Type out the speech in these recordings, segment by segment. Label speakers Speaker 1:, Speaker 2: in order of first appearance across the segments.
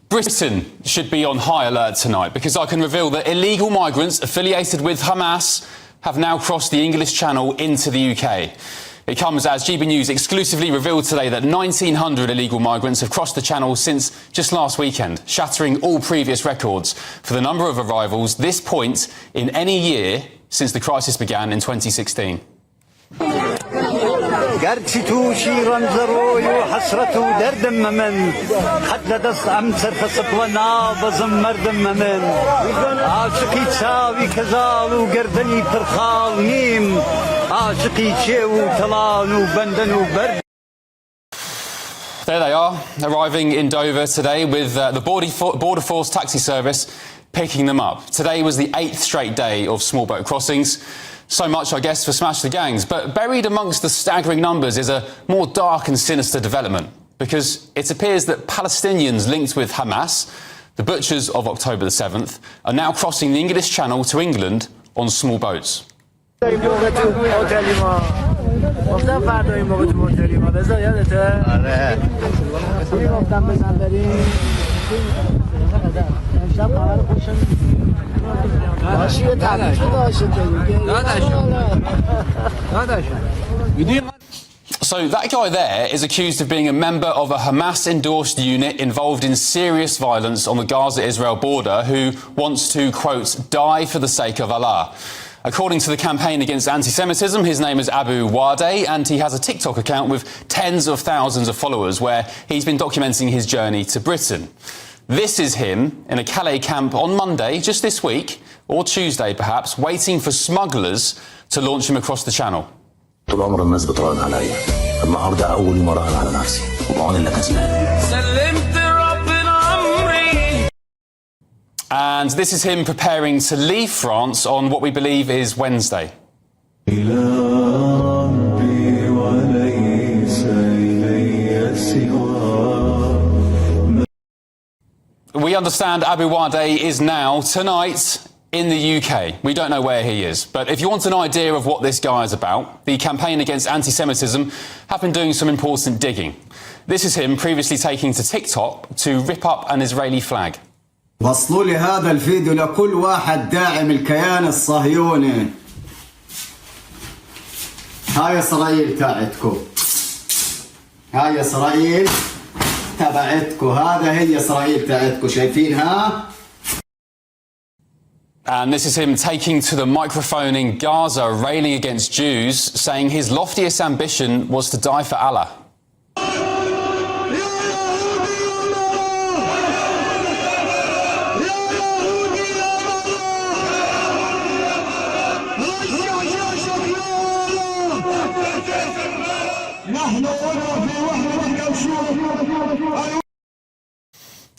Speaker 1: Britain should be on high alert tonight because I can reveal that illegal migrants affiliated with Hamas have now crossed the English Channel into the UK. It comes as GB News exclusively revealed today that 1,900 illegal migrants have crossed the Channel since just last weekend, shattering all previous records for the number of arrivals this point in any year since the crisis began in 2016.
Speaker 2: قرشتو شيران زروي وحسرتو دردم من حتى دست أمسر فسطونا بزمر دم من عاشقي تساوي كزال وقردني برخال نيم عاشقي شيو تلان وبندن وبرد.
Speaker 1: There they are, arriving in Dover today with the Border Force taxi service picking them up. Today was the 8th straight day of small boat crossings. So much, I guess, for Smash the Gangs. But buried amongst the staggering numbers is a more dark and sinister development, because it appears that Palestinians linked with Hamas, the butchers of October the 7th, are now crossing the English Channel to England on small boats. So that guy there is accused of being a member of a Hamas-endorsed unit involved in serious violence on the Gaza-Israel border who wants to, quote, die for the sake of Allah. According to the Campaign Against Anti-Semitism, his name is Abu Wade, and he has a TikTok account with tens of thousands of followers where he's been documenting his journey to Britain. This is him in a Calais camp on Monday, just this week, or Tuesday perhaps, waiting for smugglers to launch him across the Channel.
Speaker 3: طول عمر الناس بتراهن عليا، النهارده أول يوم أراهن على نفسي، وبعون الله كسبان.
Speaker 1: And this is him preparing to leave France on what we believe is Wednesday. We understand Abu Wade is now, tonight, in the UK. We don't know where he is. But if you want an idea of what this guy is about, the Campaign Against Anti-Semitism have been doing some important digging. This is him previously taking to TikTok to rip up an Israeli flag.
Speaker 4: وصلوا لي هذا الفيديو لكل واحد داعم الكيان الصهيوني. هاي إسرائيل تاعتكم. هاي إسرائيل تبعتكم. هذا هي إسرائيل تاعتكم. شايفينها؟
Speaker 1: And this is him taking to the microphone in Gaza, railing against Jews, saying his loftiest ambition was to die for Allah.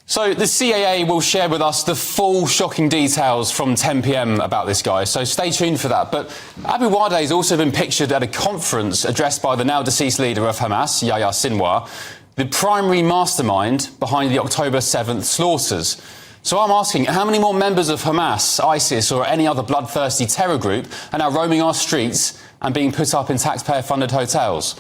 Speaker 1: So the CAA will share with us the full shocking details from 10 p.m. about this guy, so stay tuned for that. But Abu Wade has also been pictured at a conference addressed by the now-deceased leader of Hamas, Yahya Sinwar, the primary mastermind behind the October 7th slaughters. So I'm asking, how many more members of Hamas, ISIS or any other bloodthirsty terror group are now roaming our streets and being put up in taxpayer-funded hotels?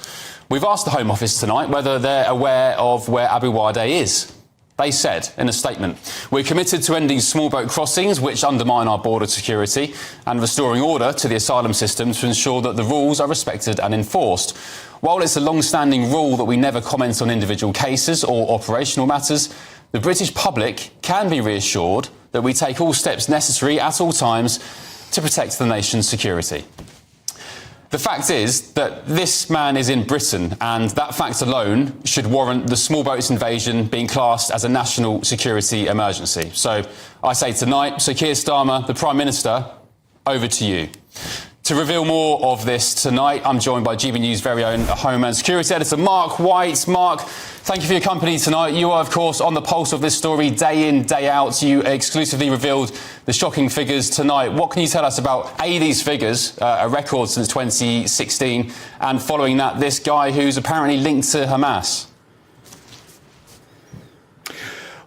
Speaker 1: We've asked the Home Office tonight whether they're aware of where Abu Wade is. They said in a statement, "We're committed to ending small boat crossings which undermine our border security and restoring order to the asylum system to ensure that the rules are respected and enforced. While it's a long-standing rule that we never comment on individual cases or operational matters, the British public can be reassured that we take all steps necessary at all times to protect the nation's security." The fact is that this man is in Britain, and that fact alone should warrant the small boats invasion being classed as a national security emergency. So I say tonight, Sir Keir Starmer, the Prime Minister, over to you. To reveal more of this tonight, I'm joined by GB News' very own Homeland Security Editor Mark White. Mark, thank you for your company tonight. You are, of course, on the pulse of this story day in, day out. You exclusively revealed the shocking figures tonight. What can you tell us about, A, these figures, a record since 2016, and following that, this guy who's apparently linked to Hamas?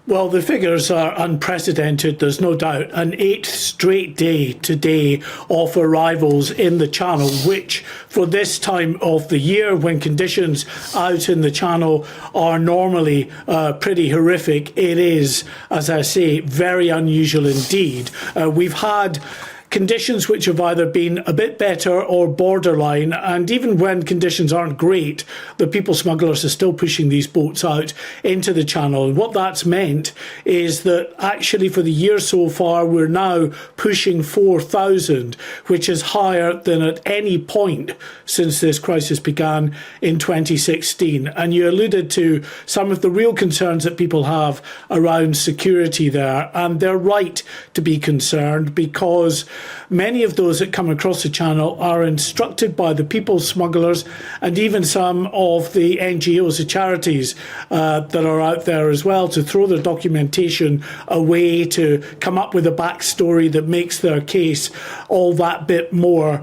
Speaker 5: Well, the figures are unprecedented, there's no doubt. An 8th straight day today of arrivals in the Channel, which for this time of the year, when conditions out in the Channel are normally pretty horrific, it is, as I say, very unusual indeed. We've had conditions which have either been a bit better or borderline, and even when conditions aren't great, the people smugglers are still pushing these boats out into the Channel. And what that's meant is that actually for the year so far, we're now pushing 4,000, which is higher than at any point since this crisis began in 2016. And you alluded to some of the real concerns that people have around security there, and they're right to be concerned, because many of those that come across the Channel are instructed by the people smugglers and even some of the NGOs, the charities that are out there as well, to throw their documentation away, to come up with a backstory that makes their case all that bit more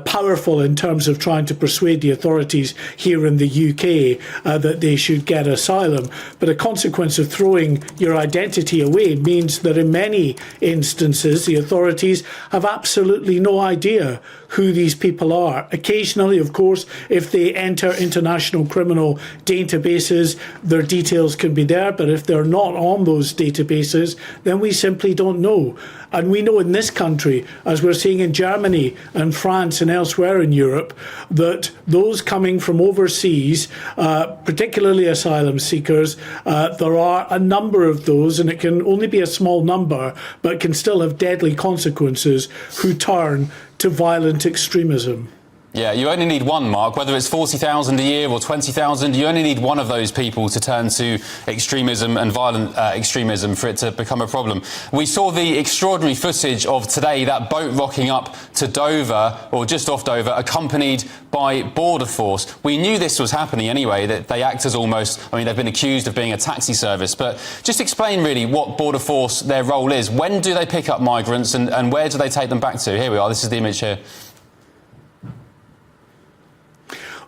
Speaker 5: powerful in terms of trying to persuade the authorities here in the UK that they should get asylum. But a consequence of throwing your identity away means that in many instances the authorities have absolutely no idea who these people are. Occasionally, of course, if they enter international criminal databases, their details can be there, but if they're not on those databases, then we simply don't know. And we know in this country, as we're seeing in Germany and France and elsewhere in Europe, that those coming from overseas, particularly asylum seekers, there are a number of those, and it can only be a small number, but can still have deadly consequences, who turn to violent extremism.
Speaker 1: Yeah, you only need one, Mark. Whether it's 40,000 a year or 20,000, you only need one of those people to turn to extremism and violent extremism for it to become a problem. We saw the extraordinary footage of today, that boat rocking up to Dover, or just off Dover, accompanied by Border Force. We knew this was happening anyway, that they act as almost, I mean, they've been accused of being a taxi service, but just explain really what Border Force, their role is. When do they pick up migrants and where do they take them back to? Here we are, this is the image here.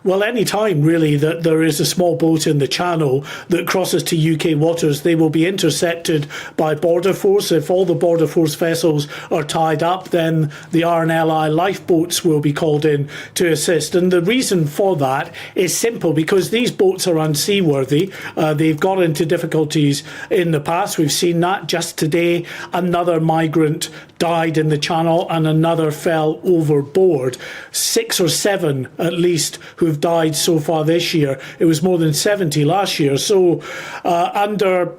Speaker 5: Well, any time, really, that there is a small boat in the Channel that crosses to UK waters, they will be intercepted by Border Force. If all the Border Force vessels are tied up, then the RNLI lifeboats will be called in to assist. And the reason for that is simple, because these boats are unseaworthy. They've got into difficulties in the past. We've seen that just today. Another migrant died in the Channel and another fell overboard. 6 or 7, at least, who've died so far this year. It was more than 70 last year. So under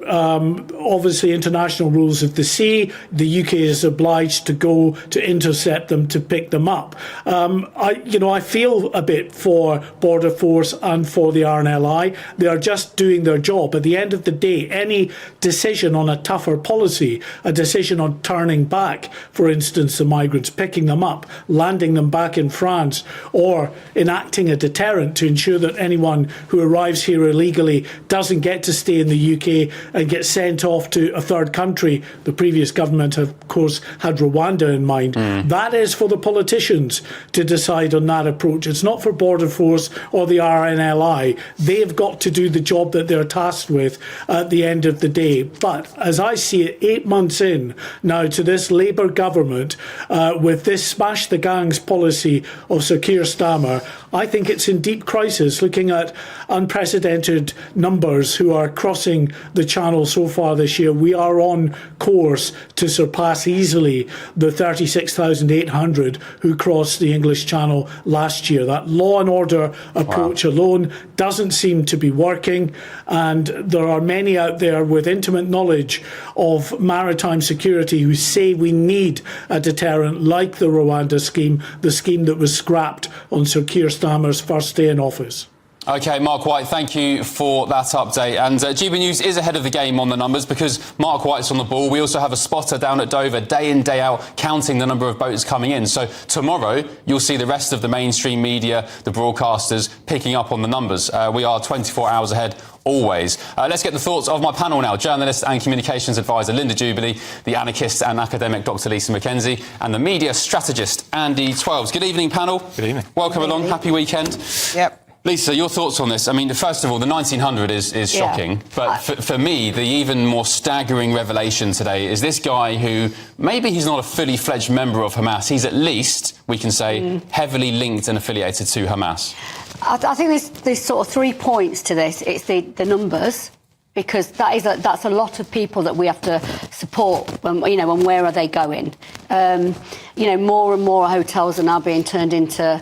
Speaker 5: obviously international rules of the sea, the UK is obliged to go to intercept them, to pick them up. I feel a bit for Border Force and for the RNLI. They are just doing their job. At the end of the day, any decision on a tougher policy, a decision on turning back, for instance, the migrants, picking them up, landing them back in France, or enacting a deterrent to ensure that anyone who arrives here illegally doesn't get to stay in the UK and get sent off to a third country. The previous government, of course, had Rwanda in mind. That is for the politicians to decide on that approach. It's not for Border Force or the RNLI. They've got to do the job that they're tasked with at the end of the day. But as I see it, 8 months in now to this Labour government, with this smash the gangs policy of Sir Keir Starmer, I think it's in deep crisis, looking at unprecedented numbers who are crossing the Channel so far this year. We are on course to surpass easily the 36,800 who crossed the English Channel last year. That law and order approach alone doesn't seem to be working, and there are many out there with intimate knowledge of maritime security who say we need a deterrent like the Rwanda scheme, the scheme that was scrapped on Sir Keir Starmer's first day in office.
Speaker 1: OK, Mark White, thank you for that update. And GB News is ahead of the game on the numbers because Mark White's on the ball. We also have a spotter down at Dover day in, day out, counting the number of boats coming in. So tomorrow, you'll see the rest of the mainstream media, the broadcasters, picking up on the numbers. We are 24 hours ahead. Always. Let's get the thoughts of my panel now. Journalist and communications advisor Linda Jubilee, the anarchist and academic Dr. Lisa McKenzie, and the media strategist Andy Twelves. Good evening, panel.
Speaker 6: Good evening.
Speaker 1: Welcome along. Happy weekend.
Speaker 7: Yep.
Speaker 1: Lisa, your thoughts on this? I mean, first of all, the 1900 is shocking, but for me, the even more staggering revelation today is this guy who, maybe he's not a fully fledged member of Hamas, he's at least, we can say, heavily linked and affiliated to Hamas.
Speaker 6: I think there's sort of 3 points to this. It's the numbers, because that's a lot of people that we have to support. And where are they going? More and more hotels are now being turned into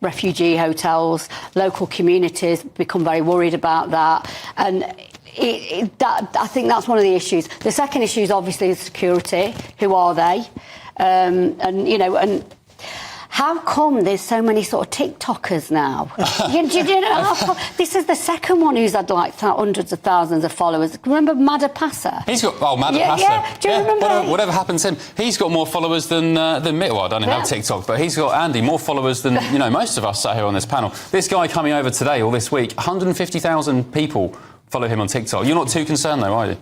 Speaker 6: refugee hotels. Local communities become very worried about that, and I think that's one of the issues. The second issue is obviously security. Who are they? And how come there's so many sort of TikTokers now? This is the second one who's had like hundreds of thousands of followers. Remember Madapasa?
Speaker 1: He's got Madapasa.
Speaker 6: Yeah. Do you remember?
Speaker 1: Whatever happened to him? He's got more followers than me. Well, I don't have TikTok, but he's got, Andy, more followers than most of us sat here on this panel. This guy coming over today or this week, 150,000 people follow him on TikTok. You're not too concerned, though, are you?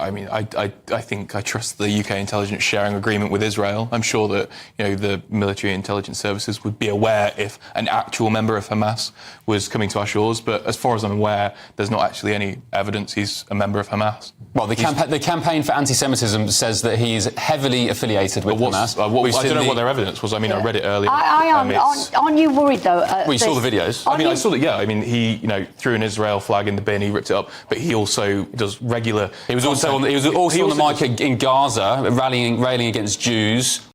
Speaker 7: I think I trust the UK intelligence sharing agreement with Israel. I'm sure that the military intelligence services would be aware if an actual member of Hamas was coming to our shores. But as far as I'm aware, there's not actually any evidence he's a member of Hamas.
Speaker 1: Well, the campaign for anti-Semitism says that he is heavily affiliated with Hamas.
Speaker 7: I don't know what their evidence was. I read it earlier.
Speaker 6: Aren't you worried though?
Speaker 1: You saw the videos.
Speaker 7: I saw that. Yeah, he threw an Israel flag in the bin. He ripped it up, but he also does regular.
Speaker 1: He was also on the mic in Gaza, railing against Jews.